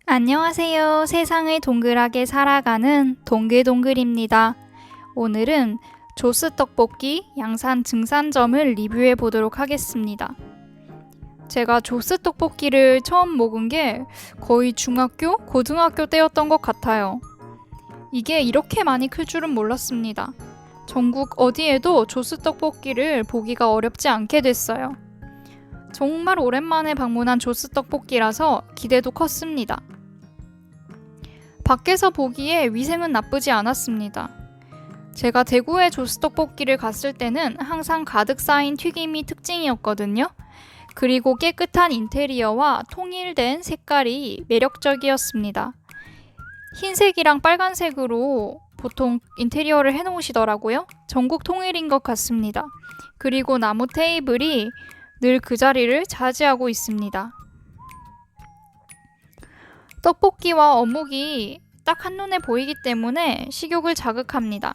안녕하세요. 세상을 동글하게 살아가는 동글동글입니다. 오늘은 조스 떡볶이 양산 증산점을 리뷰해 보도록 하겠습니다. 제가 조스 떡볶이를 처음 먹은 게 거의 중학교, 고등학교 때였던 것 같아요. 이게 이렇게 많이 클 줄은 몰랐습니다. 전국 어디에도 조스 떡볶이를 보기가 어렵지 않게 됐어요. 정말 오랜만에 방문한 조스 떡볶이라서 기대도 컸습니다. 밖에서 보기에 위생은 나쁘지 않았습니다. 제가 대구에 조스 떡볶이를 갔을 때는 항상 가득 쌓인 튀김이 특징이었거든요. 그리고 깨끗한 인테리어와 통일된 색깔이 매력적이었습니다. 흰색이랑 빨간색으로 보통 인테리어를 해놓으시더라고요. 전국 통일인 것 같습니다. 그리고 나무 테이블이 늘 그 자리를 차지하고 있습니다. 떡볶이와 어묵이 딱 한눈에 보이기 때문에 식욕을 자극합니다.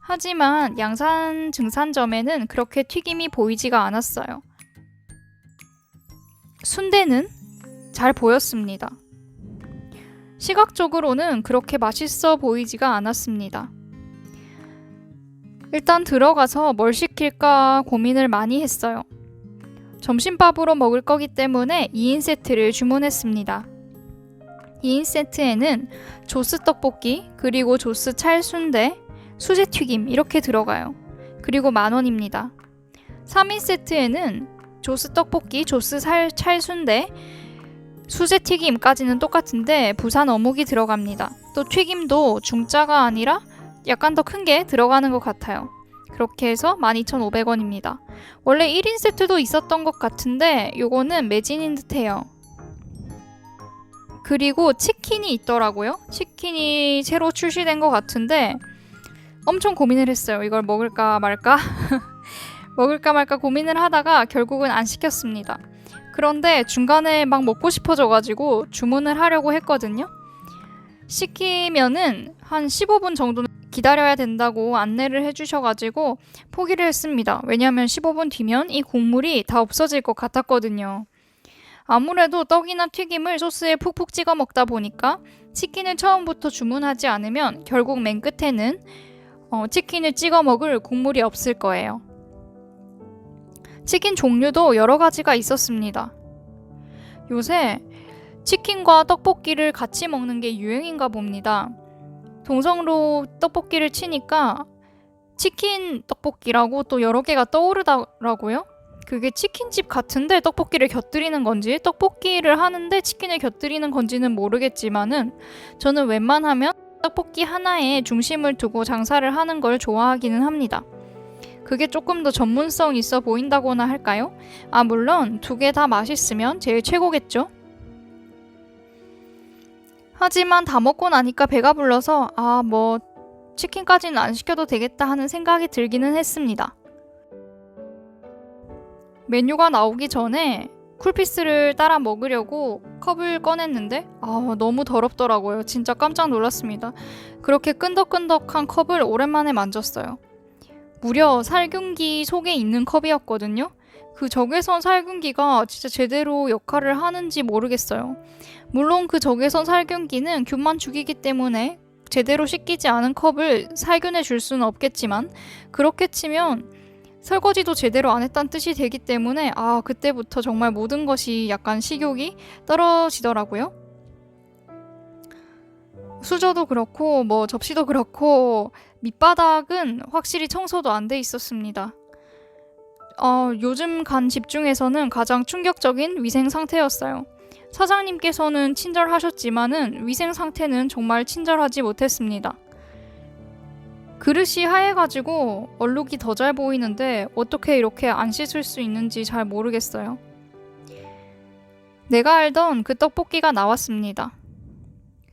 하지만 양산 증산점에는 그렇게 튀김이 보이지가 않았어요. 순대는 잘 보였습니다. 시각적으로는 그렇게 맛있어 보이지가 않았습니다. 일단 들어가서 뭘 시킬까 고민을 많이 했어요. 점심밥으로 먹을 거기 때문에 2인 세트를 주문했습니다. 2인 세트에는 조스 떡볶이, 그리고 조스 찰순대, 수제튀김 이렇게 들어가요. 그리고 10,000원입니다. 3인 세트에는 조스 떡볶이, 조스 찰순대, 수제튀김까지는 똑같은데 부산 어묵이 들어갑니다. 또 튀김도 중짜가 아니라 약간 더 큰 게 들어가는 것 같아요. 그렇게 해서 12,500원입니다. 원래 1인 세트도 있었던 것 같은데 요거는 매진인 듯해요. 그리고 치킨이 있더라고요. 치킨이 새로 출시된 것 같은데 엄청 고민을 했어요. 이걸 먹을까 말까? 먹을까 말까 고민을 하다가 결국은 안 시켰습니다. 그런데 중간에 막 먹고 싶어져가지고 주문을 하려고 했거든요. 시키면은 한 15분 정도는 기다려야 된다고 안내를 해주셔가지고 포기를 했습니다. 왜냐면 15분 뒤면 이 국물이 다 없어질 것 같았거든요. 아무래도 떡이나 튀김을 소스에 푹푹 찍어 먹다 보니까 치킨을 처음부터 주문하지 않으면 결국 맨 끝에는 치킨을 찍어 먹을 국물이 없을 거예요. 치킨 종류도 여러 가지가 있었습니다. 요새 치킨과 떡볶이를 같이 먹는 게 유행인가 봅니다. 동성로 떡볶이를 치니까 치킨 떡볶이라고 또 여러 개가 떠오르더라고요. 그게 치킨집 같은데 떡볶이를 곁들이는 건지 떡볶이를 하는데 치킨을 곁들이는 건지는 모르겠지만은 저는 웬만하면 떡볶이 하나에 중심을 두고 장사를 하는 걸 좋아하기는 합니다. 그게 조금 더 전문성 있어 보인다고나 할까요? 물론 두 개 다 맛있으면 제일 최고겠죠? 하지만 다 먹고 나니까 배가 불러서 치킨까지는 안 시켜도 되겠다 하는 생각이 들기는 했습니다. 메뉴가 나오기 전에 쿨피스를 따라 먹으려고 컵을 꺼냈는데 너무 더럽더라고요. 진짜 깜짝 놀랐습니다. 그렇게 끈덕끈덕한 컵을 오랜만에 만졌어요. 무려 살균기 속에 있는 컵이었거든요. 그 적외선 살균기가 진짜 제대로 역할을 하는지 모르겠어요. 물론 그 적외선 살균기는 균만 죽이기 때문에 제대로 씻기지 않은 컵을 살균해 줄 수는 없겠지만 그렇게 치면 설거지도 제대로 안 했다는 뜻이 되기 때문에 그때부터 정말 모든 것이 약간 식욕이 떨어지더라고요. 수저도 그렇고 접시도 그렇고 밑바닥은 확실히 청소도 안 돼 있었습니다. 요즘 간 집 중에서는 가장 충격적인 위생 상태였어요. 사장님께서는 친절하셨지만은 위생 상태는 정말 친절하지 못했습니다. 그릇이 하얘가지고 얼룩이 더 잘 보이는데 어떻게 이렇게 안 씻을 수 있는지 잘 모르겠어요. 내가 알던 그 떡볶이가 나왔습니다.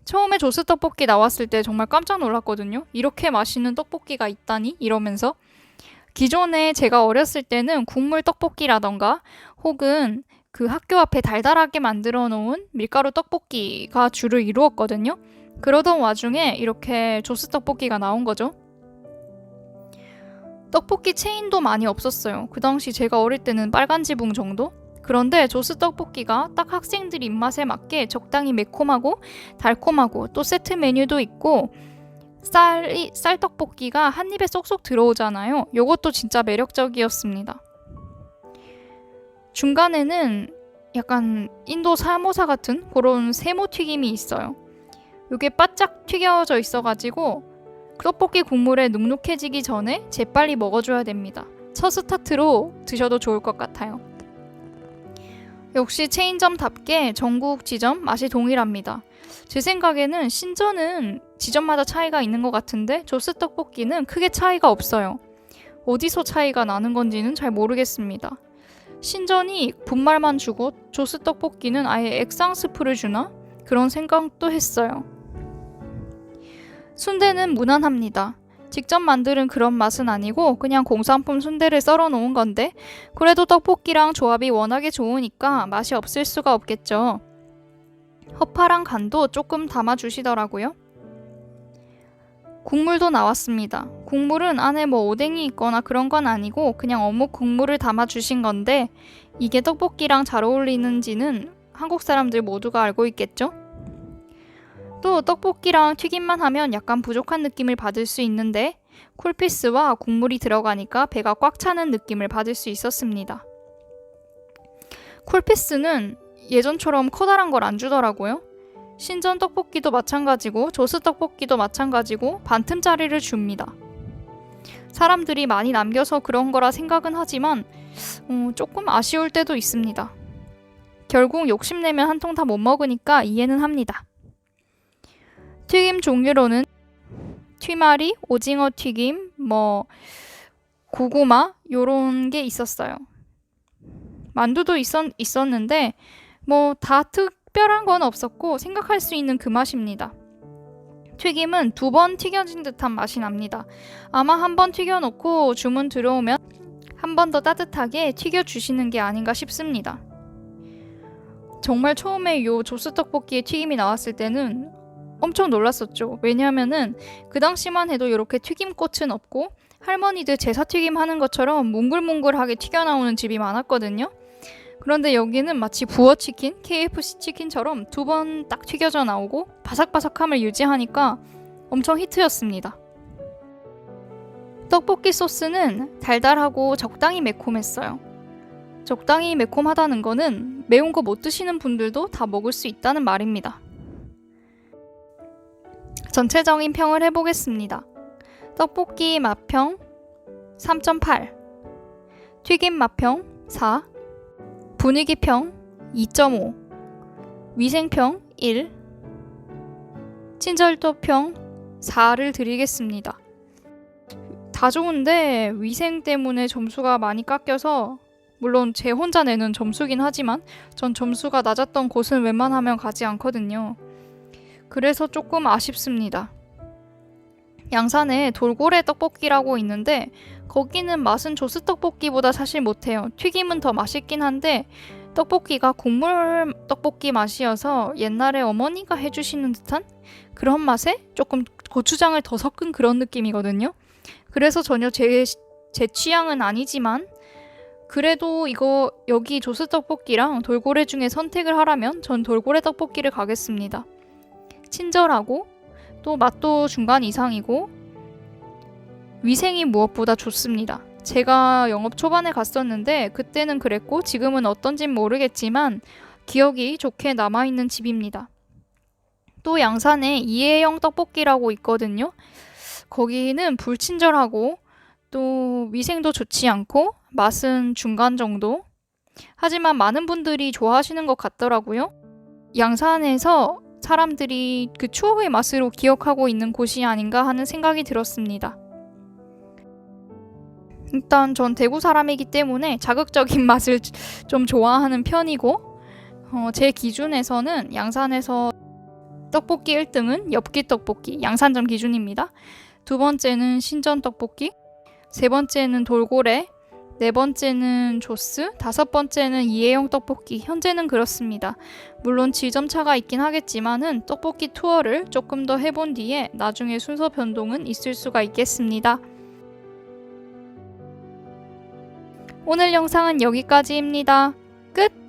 처음에 조스 떡볶이 나왔을 때 정말 깜짝 놀랐거든요. 이렇게 맛있는 떡볶이가 있다니? 이러면서. 기존에 제가 어렸을 때는 국물 떡볶이라던가 혹은 그 학교 앞에 달달하게 만들어 놓은 밀가루 떡볶이가 주를 이루었거든요. 그러던 와중에 이렇게 조스 떡볶이가 나온 거죠. 떡볶이 체인도 많이 없었어요. 그 당시 제가 어릴 때는 빨간 지붕 정도? 그런데 조스 떡볶이가 딱 학생들 입맛에 맞게 적당히 매콤하고 달콤하고 또 세트 메뉴도 있고 쌀떡볶이가 한 입에 쏙쏙 들어오잖아요. 요것도 진짜 매력적이었습니다. 중간에는 약간 인도 사모사 같은 그런 세모 튀김이 있어요. 요게 바짝 튀겨져 있어가지고 떡볶이 국물에 눅눅해지기 전에 재빨리 먹어줘야 됩니다. 첫 스타트로 드셔도 좋을 것 같아요. 역시 체인점답게 전국 지점 맛이 동일합니다. 제 생각에는 신전은 지점마다 차이가 있는 것 같은데 조스 떡볶이는 크게 차이가 없어요. 어디서 차이가 나는 건지는 잘 모르겠습니다. 신전이 분말만 주고 조스 떡볶이는 아예 액상 스프를 주나? 그런 생각도 했어요. 순대는 무난합니다. 직접 만드는 그런 맛은 아니고 그냥 공산품 순대를 썰어 놓은 건데 그래도 떡볶이랑 조합이 워낙에 좋으니까 맛이 없을 수가 없겠죠. 허파랑 간도 조금 담아주시더라고요. 국물도 나왔습니다. 국물은 안에 뭐 오뎅이 있거나 그런 건 아니고 그냥 어묵 국물을 담아주신 건데 이게 떡볶이랑 잘 어울리는지는 한국 사람들 모두가 알고 있겠죠? 또 떡볶이랑 튀김만 하면 약간 부족한 느낌을 받을 수 있는데 쿨피스와 국물이 들어가니까 배가 꽉 차는 느낌을 받을 수 있었습니다. 쿨피스는 예전처럼 커다란 걸 안 주더라고요. 신전 떡볶이도 마찬가지고 조스 떡볶이도 마찬가지고 반틈짜리를 줍니다. 사람들이 많이 남겨서 그런 거라 생각은 하지만 조금 아쉬울 때도 있습니다. 결국 욕심내면 한 통 다 못 먹으니까 이해는 합니다. 튀김 종류로는 튀마리, 오징어 튀김, 고구마 요런 게 있었어요. 만두도 있었는데 다 특별한 건 없었고 생각할 수 있는 그 맛입니다. 튀김은 2번 튀겨진 듯한 맛이 납니다. 아마 한 번 튀겨놓고 주문 들어오면 한 번 더 따뜻하게 튀겨주시는 게 아닌가 싶습니다. 정말 처음에 요 조스 떡볶이에 튀김이 나왔을 때는 엄청 놀랐었죠. 왜냐하면은 그 당시만 해도 이렇게 튀김꽃은 없고 할머니들 제사튀김 하는 것처럼 몽글몽글하게 튀겨나오는 집이 많았거든요. 그런데 여기는 마치 부어치킨, KFC 치킨처럼 2번 딱 튀겨져 나오고 바삭바삭함을 유지하니까 엄청 히트였습니다. 떡볶이 소스는 달달하고 적당히 매콤했어요. 적당히 매콤하다는 거는 매운 거 못 드시는 분들도 다 먹을 수 있다는 말입니다. 전체적인 평을 해보겠습니다. 떡볶이 맛평 3.8, 튀김 맛평 4, 분위기평 2.5, 위생평 1, 친절도평 4를 드리겠습니다. 다 좋은데 위생 때문에 점수가 많이 깎여서 물론 제 혼자 내는 점수긴 하지만 전 점수가 낮았던 곳은 웬만하면 가지 않거든요. 그래서 조금 아쉽습니다. 양산에 돌고래 떡볶이라고 있는데 거기는 맛은 조스 떡볶이보다 사실 못해요. 튀김은 더 맛있긴 한데 떡볶이가 국물 떡볶이 맛이어서 옛날에 어머니가 해주시는 듯한 그런 맛에 조금 고추장을 더 섞은 그런 느낌이거든요. 그래서 전혀 제 취향은 아니지만 그래도 여기 조스 떡볶이랑 돌고래 중에 선택을 하라면 전 돌고래 떡볶이를 가겠습니다. 친절하고 또 맛도 중간 이상이고 위생이 무엇보다 좋습니다. 제가 영업 초반에 갔었는데 그때는 그랬고 지금은 어떤진 모르겠지만 기억이 좋게 남아있는 집입니다. 또 양산에 이혜영 떡볶이라고 있거든요. 거기는 불친절하고 또 위생도 좋지 않고 맛은 중간 정도. 하지만 많은 분들이 좋아하시는 것 같더라고요. 양산에서 사람들이 그 추억의 맛으로 기억하고 있는 곳이 아닌가 하는 생각이 들었습니다. 일단 전 대구 사람이기 때문에 자극적인 맛을 좀 좋아하는 편이고 제 기준에서는 양산에서 떡볶이 1등은 엽기 떡볶이, 양산점 기준입니다. 2번째는 신전 떡볶이, 3번째는 돌고래, 4번째는 조스, 5번째는 이혜영 떡볶이. 현재는 그렇습니다. 물론 지점차가 있긴 하겠지만은 떡볶이 투어를 조금 더 해본 뒤에 나중에 순서 변동은 있을 수가 있겠습니다. 오늘 영상은 여기까지입니다. 끝!